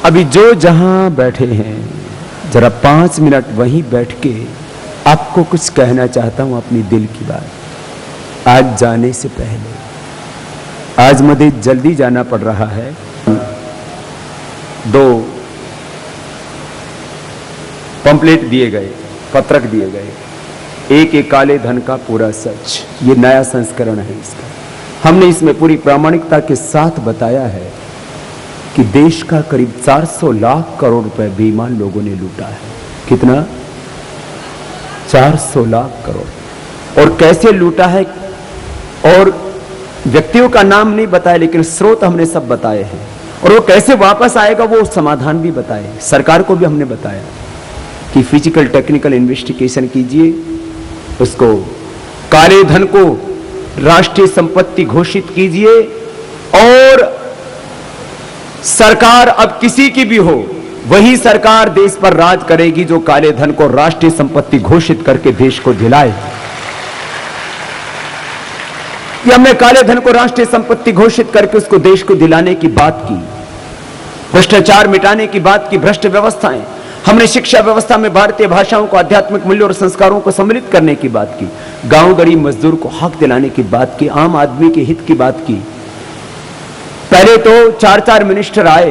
अभी जो जहां बैठे हैं जरा 5 मिनट वहीं बैठ के आपको कुछ कहना चाहता हूं अपनी दिल की बात। आज जाने से पहले, आज मुझे जल्दी जाना पड़ रहा है। 2 पंपलेट दिए गए, पत्रक दिए गए। एक काले धन का पूरा सच, ये नया संस्करण है इसका। हमने इसमें पूरी प्रामाणिकता के साथ बताया है कि देश का करीब 400 लाख करोड़ रुपए बेईमान लोगों ने लूटा है। कितना? 400 लाख करोड़। और कैसे लूटा है, और व्यक्तियों का नाम नहीं बताया, लेकिन स्रोत हमने सब बताए हैं। और वो कैसे वापस आएगा वो समाधान भी बताए। सरकार को भी हमने बताया कि फिजिकल टेक्निकल इन्वेस्टिगेशन कीजिए, उसको काले धन को राष्ट्रीय संपत्ति घोषित कीजिए, और सरकार अब किसी की भी हो, वही सरकार देश पर राज करेगी जो काले धन को राष्ट्रीय संपत्ति घोषित करके देश को दिलाए। ये हमने काले धन को राष्ट्रीय संपत्ति घोषित करके उसको देश को दिलाने की बात की, भ्रष्टाचार मिटाने की बात की, भ्रष्ट व्यवस्थाएं। हमने शिक्षा व्यवस्था में भारतीय भाषाओं को, आध्यात्मिक मूल्यों और संस्कारों को सम्मिलित करने की बात की, गांव गरीब मजदूर को हक दिलाने की बात की, आम आदमी के हित की बात की। पहले तो 4 मिनिस्टर आए,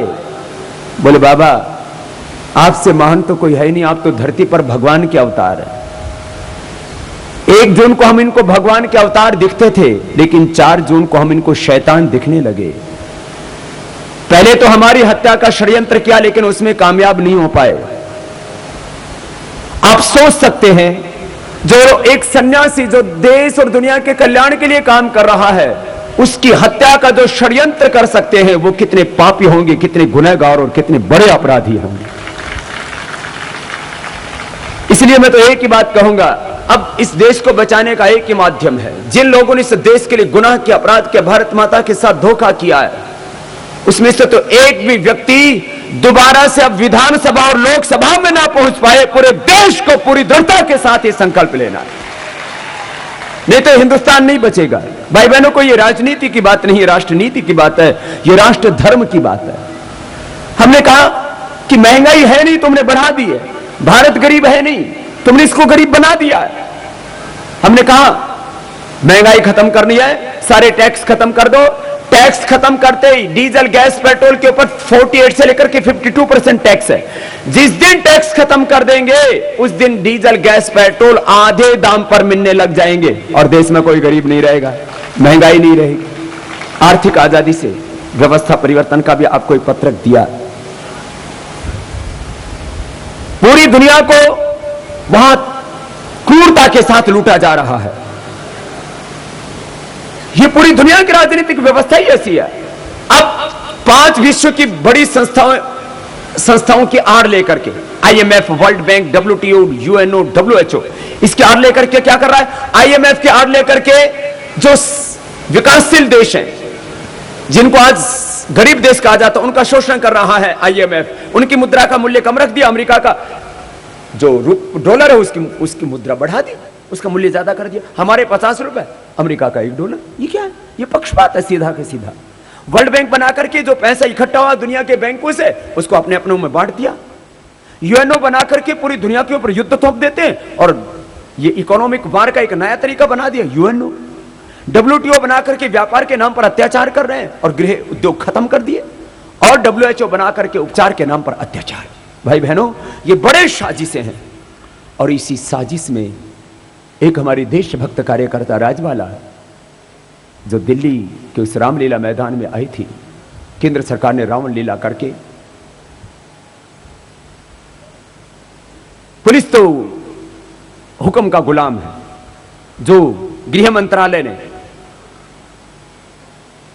बोले बाबा आपसे महान तो कोई है नहीं, आप तो धरती पर भगवान के अवतार है। 1 जून को हम इनको भगवान के अवतार दिखते थे, लेकिन 4 जून को हम इनको शैतान दिखने लगे। पहले तो हमारी हत्या का षड्यंत्र किया, लेकिन उसमें कामयाब नहीं हो पाए। आप सोच सकते हैं, जो एक सन्यासी जो देश और दुनिया के कल्याण के लिए काम कर रहा है, उसकी हत्या का जो षड्यंत्र कर सकते हैं, वो कितने पापी होंगे, कितने गुनहगार और कितने बड़े अपराधी होंगे। इसलिए मैं तो एक ही बात कहूंगा, अब इस देश को बचाने का एक ही माध्यम है। जिन लोगों ने इस देश के लिए गुनाह के, अपराध के, भारत माता के साथ धोखा किया है, उसमें से तो एक भी व्यक्ति दोबारा से अब विधानसभा और लोकसभा में ना पहुंच पाए। पूरे देश को पूरी दृढ़ता के साथ ये संकल्प लेना है, नहीं तो हिंदुस्तान नहीं बचेगा। भाई बहनों को, ये राजनीति की बात नहीं, राष्ट्रनीति की बात है, ये राष्ट्र धर्म की बात है। हमने कहा कि महंगाई है नहीं, तुमने बढ़ा दी है। भारत गरीब है नहीं, तुमने इसको गरीब बना दिया है। हमने कहा महंगाई खत्म करनी है, सारे टैक्स खत्म कर दो। टैक्स खत्म करते ही डीजल, गैस, पेट्रोल के ऊपर 48 से लेकर के 52% टैक्स है। जिस दिन टैक्स खत्म कर देंगे, उस दिन डीजल, गैस, पेट्रोल आधे दाम पर मिलने लग जाएंगे और देश में कोई गरीब नहीं रहेगा, महंगाई नहीं रहेगी। आर्थिक आजादी से व्यवस्था परिवर्तन का भी आपको एक पत्रक दिया। पूरी दुनिया को बहुत क्रूरता के साथ लूटा जा रहा है। ये पूरी दुनिया की राजनीतिक व्यवस्था ही ऐसी है। अब 5 विश्व की बड़ी संस्थाओं की आड़ लेकर के, IMF, world bank, WTO, UNO, WHO, इसकी आड़ लेकर के क्या कर रहा है? IMF की आड़ लेकर के जो विकासशील देश हैं, जिनको आज गरीब देश कहा जाता है, उनका शोषण कर रहा है IMF। उनकी मुद्रा का मूल्य कम रख दिया। अमेरिका का जो डॉलर है उसकी मुद्रा बढ़ा दी, उसका मूल्य ज्यादा कर दिया। हमारे 50 रुपए, अमेरिका का $1। ये क्या है? ये पक्षपात है सीधा के सीधा। वर्ल्ड बैंक बनाकर के जो पैसा इकट्ठा हुआ दुनिया के बैंकों से, उसको अपने अपनों में बांट दिया। UNO बनाकर के पूरी दुनिया के ऊपर युद्ध थोप देते हैं, और ये इकोनॉमिक वार का एक नया तरीका बना दिया UNO। WTO बनाकर के व्यापार के नाम पर अत्याचार कर रहे हैं और गृह उद्योग खत्म कर दिए, और WHO बनाकर के उपचार के नाम पर अत्याचार। भाई बहनों, ये बड़े साजिशें हैं। और इसी साजिश में एक हमारी देशभक्त कार्यकर्ता राजवाला, जो दिल्ली के उस रामलीला मैदान में आई थी, केंद्र सरकार ने रावण लीला करके, पुलिस तो हुक्म का गुलाम है। जो गृह मंत्रालय ने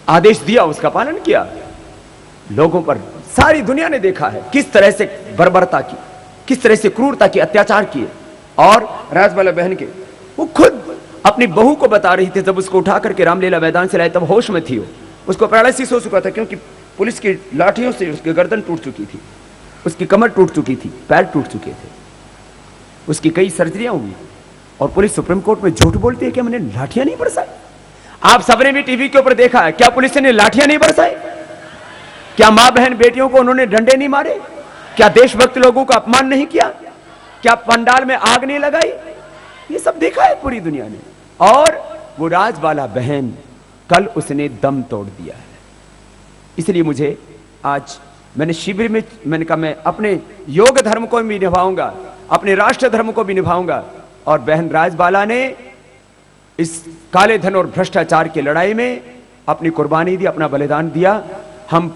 आदेश दिया उसका पालन किया। लोगों पर सारी दुनिया ने देखा है किस तरह से बर्बरता की, किस तरह से क्रूरता की, अत्याचार किए। और राजवाला बहन के वो खुद अपनी बहू को बता रही थी, जब उसको उठा करके रामलीला मैदान से लाए तब होश में थी। उसको पैरालिसिस हो चुका था, क्योंकि पुलिस की लाठियों से उसकी गर्दन टूट चुकी थी, उसकी कमर टूट चुकी थी, पैर टूट चुके थे, उसकी कई सर्जरियां हुई। और पुलिस सुप्रीम कोर्ट में झूठ बोलती है कि हमने लाठियां नहीं बरसाई। आप सबने भी टीवी के ऊपर देखा है, क्या पुलिस ने लाठियां नहीं बरसाई? क्या मां बहन बेटियों को उन्होंने डंडे नहीं मारे? क्या देशभक्त लोगों का अपमान नहीं किया? क्या पंडाल में आग नहीं लगाई? ये सब देखा है पूरी दुनिया ने। और वो राजबाला बहन कल उसने दम तोड़ दिया है। इसलिए मुझे आज मैंने शिविर में मैंने कहा मैं अपने योग धर्म को भी निभाऊंगा, अपने राष्ट्र धर्म को भी निभाऊंगा। और बहन राजबाला ने इस काले धन और भ्रष्टाचार की लड़ाई में अपनी कुर्बानी दी, अपना बलिदान दिया। हम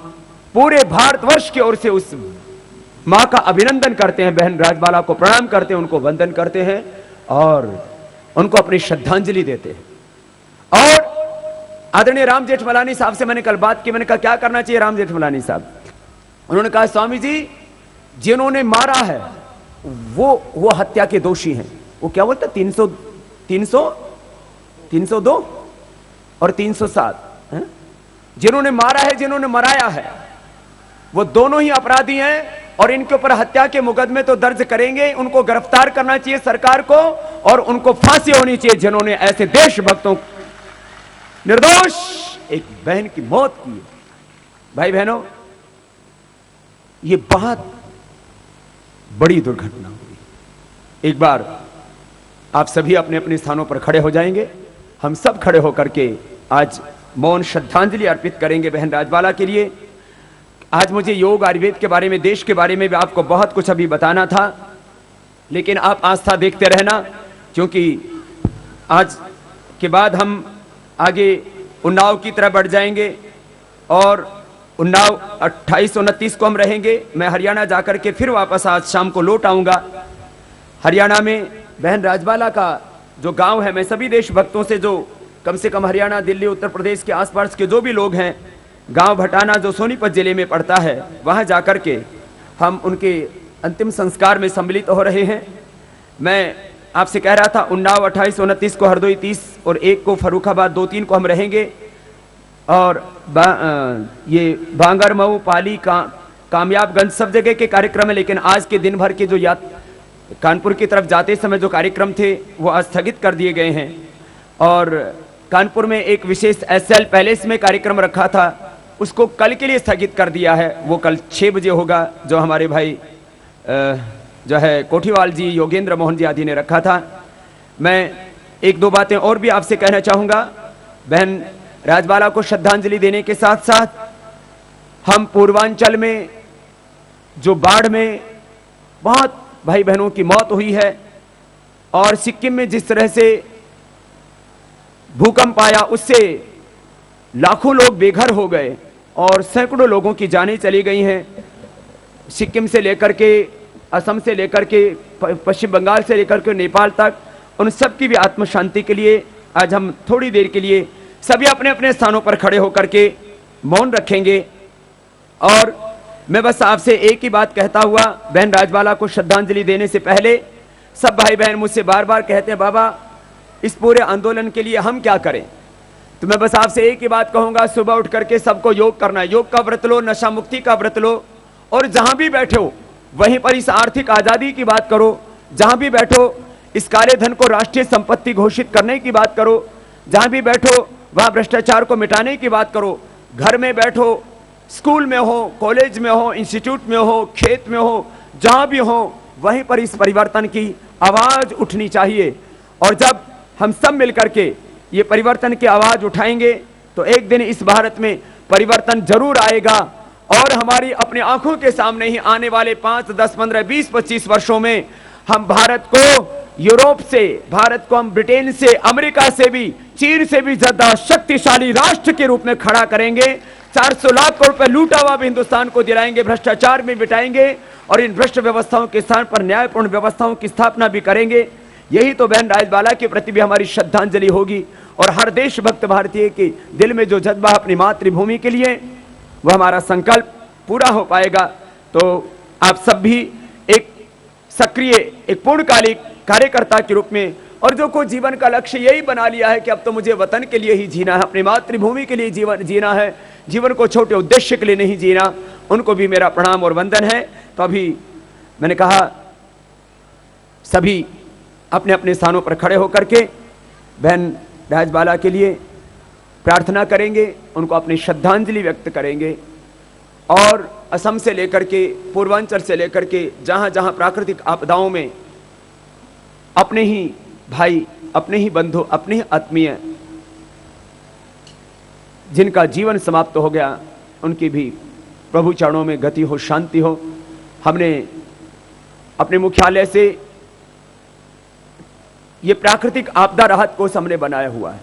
पूरे भारतवर्ष की ओर से उस मां का अभिनंदन करते हैं, बहन राजबाला को प्रणाम करते हैं, उनको वंदन करते हैं और उनको अपनी श्रद्धांजलि देते हैं। और आदरणीय राम जेठमलानी साहब से मैंने कल बात की, मैंने कहा क्या करना चाहिए राम जेठमलानी साहब? उन्होंने कहा स्वामी जी जिन्होंने मारा है वो हत्या के दोषी हैं। वो क्या बोलता 302 और 307 है? जिन्होंने मारा है, जिन्होंने मराया है, वो दोनों ही अपराधी हैं और इनके ऊपर हत्या के मुकदमे तो दर्ज करेंगे। उनको गिरफ्तार करना चाहिए सरकार को और उनको फांसी होनी चाहिए जिन्होंने ऐसे देशभक्तों निर्दोष एक बहन की मौत की है। भाई बहनों, ये बहुत बड़ी दुर्घटना हुई। एक बार आप सभी अपने अपने स्थानों पर खड़े हो जाएंगे। हम सब खड़े होकर के आज मौन श्रद्धांजलि अर्पित करेंगे बहन राजबाला के लिए। आज मुझे योग आयुर्वेद के बारे में, देश के बारे में भी आपको बहुत कुछ अभी बताना था, लेकिन आप आस्था देखते रहना, क्योंकि आज के बाद हम आगे उन्नाव की तरफ बढ़ जाएंगे और उन्नाव 28-29 को हम रहेंगे। मैं हरियाणा जाकर के फिर वापस आज शाम को लौट आऊंगा। हरियाणा में बहन राजबाला का जो गांव है, मैं सभी देशभक्तों से, जो कम से कम हरियाणा, दिल्ली, उत्तर प्रदेश के आसपास के जो भी लोग हैं, गांव भटाना जो सोनीपत जिले में पड़ता है, वहां जाकर के हम उनके अंतिम संस्कार में सम्मिलित हो रहे हैं। मैं आपसे कह रहा था उन्नाव 28-29 को, हरदोई 30 और 1 को, फर्रुखाबाद 2-3 को हम रहेंगे। और ये बांगर, मऊ, पाली, कामयाबगंज सब जगह के कार्यक्रम है। लेकिन आज के दिन भर के जो कानपुर की तरफ जाते समय जो कार्यक्रम थे वो आज स्थगित कर दिए गए हैं। और कानपुर में एक विशेष एसएल पैलेस में कार्यक्रम रखा था, उसको कल के लिए स्थगित कर दिया है। वो कल 6 बजे होगा, जो हमारे भाई जो है कोठीवाल जी, योगेंद्र मोहन जी आदि ने रखा था। मैं 1-2 बातें और भी आपसे कहना चाहूँगा। बहन राजबाला को श्रद्धांजलि देने के साथ साथ हम पूर्वांचल में जो बाढ़ में बहुत भाई बहनों की मौत हुई है और सिक्किम में जिस तरह से भूकंप आया, उससे लाखों लोग बेघर हो गए और सैकड़ों लोगों की जानें चली गई हैं। सिक्किम से लेकर के असम से लेकर के पश्चिम बंगाल से लेकर के नेपाल तक, उन सब की भी आत्म शांति के लिए आज हम थोड़ी देर के लिए सभी अपने अपने स्थानों पर खड़े होकर के मौन रखेंगे। और मैं बस आपसे एक ही बात कहता हुआ, बहन राजबाला को श्रद्धांजलि देने से पहले सब भाई बहन मुझसे बार बार कहते हैं बाबा इस पूरे आंदोलन के लिए हम क्या करें, तो मैं बस आपसे एक ही बात कहूंगा, सुबह उठ करके सबको योग करना है। योग का व्रत लो, नशा मुक्ति का व्रत लो, और जहां भी बैठो वहीं पर इस आर्थिक आजादी की बात करो। जहां भी बैठो इस काले धन को राष्ट्रीय संपत्ति घोषित करने की बात करो। जहां भी बैठो वहां भ्रष्टाचार को मिटाने की बात करो। घर में बैठो, स्कूल में हो, कॉलेज में हो, इंस्टीट्यूट में हो, खेत में हो, जहां भी हो वहीं पर इस परिवर्तन की आवाज उठनी चाहिए। और जब हम सब मिलकर के ये परिवर्तन की आवाज उठाएंगे तो एक दिन इस भारत में परिवर्तन जरूर आएगा। और हमारी अपनी आंखों के सामने ही आने वाले 5, 10, 15, 20, 25 वर्षों में हम भारत को यूरोप से, भारत को हम ब्रिटेन से, अमेरिका से भी, चीन से भी ज्यादा शक्तिशाली राष्ट्र के रूप में खड़ा करेंगे। 400 लाख करोड़ रुपए लूटा हुआ भी हिंदुस्तान को दिलाएंगे, भ्रष्टाचार में मिटाएंगे और इन भ्रष्ट व्यवस्थाओं के स्थान पर न्यायपूर्ण व्यवस्थाओं की स्थापना भी करेंगे। यही तो बहन राजबाला के प्रति भी हमारी श्रद्धांजलि होगी। और हर देशभक्त भारतीय के दिल में जो जज्बा अपनी मातृभूमि के लिए, वह हमारा संकल्प पूरा हो पाएगा। तो आप सब भी एक सक्रिय, एक पूर्णकालिक कार्यकर्ता के रूप में, और जो को जीवन का लक्ष्य यही बना लिया है कि अब तो मुझे वतन के लिए ही जीना है, अपनी मातृभूमि के लिए जीवन जीना है, जीवन को छोटे उद्देश्य के लिए नहीं जीना, उनको भी मेरा प्रणाम और वंदन है। तो अभी मैंने कहा सभी अपने अपने स्थानों पर खड़े होकर के बहन राजबाला के लिए प्रार्थना करेंगे, उनको अपनी श्रद्धांजलि व्यक्त करेंगे। और असम से लेकर के पूर्वांचल से लेकर के जहां जहां प्राकृतिक आपदाओं में अपने ही भाई, अपने ही बंधु, अपने ही आत्मीय जिनका जीवन समाप्त हो गया, उनकी भी प्रभु चरणों में गति हो, शांति हो। हमने अपने मुख्यालय से ये प्राकृतिक आपदा राहत कोष हमने बनाया हुआ है।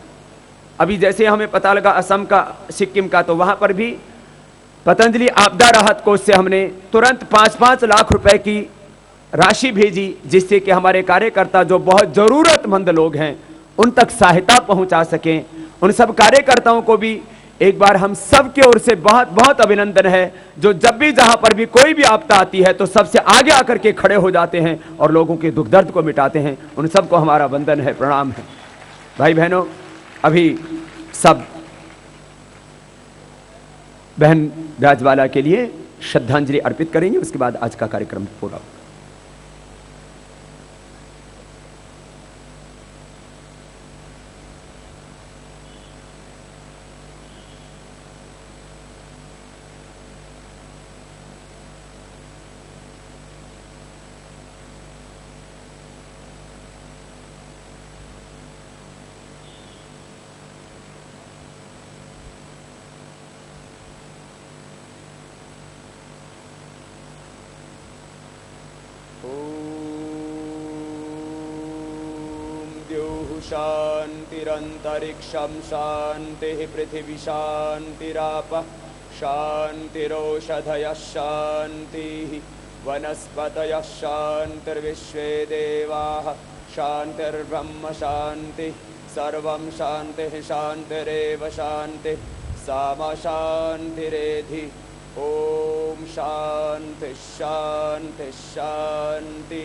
अभी जैसे हमें पता लगा असम का, सिक्किम का, तो वहां पर भी पतंजलि आपदा राहत कोष से हमने तुरंत 5-5 लाख रुपए की राशि भेजी, जिससे कि हमारे कार्यकर्ता जो बहुत जरूरतमंद लोग हैं उन तक सहायता पहुंचा सकें। उन सब कार्यकर्ताओं को भी एक बार हम सब की ओर से बहुत बहुत अभिनंदन है, जो जब भी जहां पर भी कोई भी आपदा आती है तो सबसे आगे आकर के खड़े हो जाते हैं और लोगों के दुख दर्द को मिटाते हैं। उन सबको हमारा वंदन है, प्रणाम है। भाई बहनों, अभी सब बहन राजवाला के लिए श्रद्धांजलि अर्पित करेंगे, उसके बाद आज का कार्यक्रम पूरा होगा। शांतिरंतरिक्षं शांति पृथिवी शांतिरापः शांतिरोषधयः शांतिः वनस्पतयः शांतिर्विश्वे देवाः शांतिर्ब्रह्म शांति सर्वं शांतिः शांतिरेव शांतिः सामा शांतिरेधि। ओम शांति शांति शांति।